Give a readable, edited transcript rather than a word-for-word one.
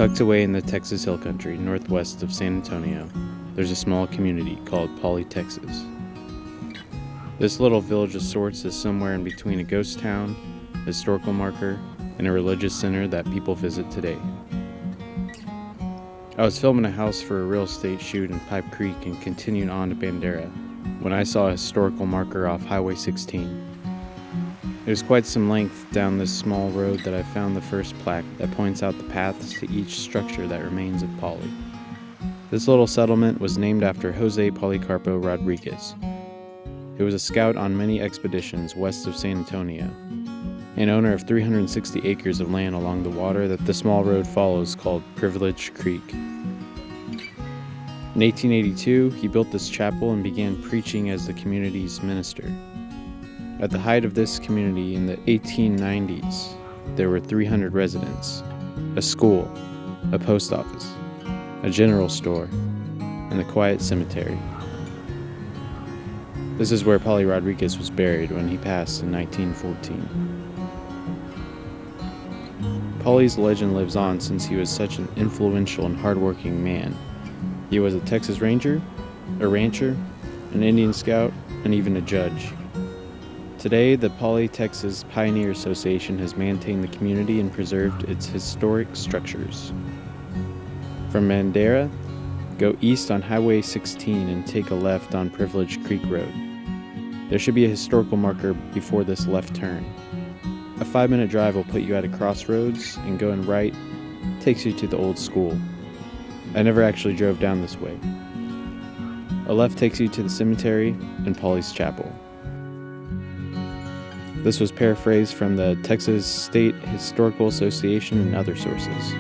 Tucked away in the Texas Hill Country, northwest of San Antonio, there's a small community called Poly, Texas. This little village of sorts is somewhere in between a ghost town, a historical marker, and a religious center that people visit today. I was filming a house for a real estate shoot in Pipe Creek and continued on to Bandera when I saw a historical marker off Highway 16. It was quite some length down this small road that I found the first plaque that points out the paths to each structure that remains of Poly. This little settlement was named after Jose Policarpo Rodriguez, who was a scout on many expeditions west of San Antonio, and owner of 360 acres of land along the water that the small road follows called Privilege Creek. In 1882, he built this chapel and began preaching as the community's minister. At the height of this community in the 1890s, there were 300 residents, a school, a post office, a general store, and a quiet cemetery. This is where Poly Rodriguez was buried when he passed in 1914. Poly's legend lives on since he was such an influential and hardworking man. He was a Texas Ranger, a rancher, an Indian scout, and even a judge. Today, the Poly, Texas Pioneer Association has maintained the community and preserved its historic structures. From Bandera, go east on Highway 16 and take a left on Privilege Creek Road. There should be a historical marker before this left turn. A 5-minute drive will put you at a crossroads, and going right takes you to the old school. I never actually drove down this way. A left takes you to the cemetery and Poly's chapel. This was paraphrased from the Texas State Historical Association and other sources.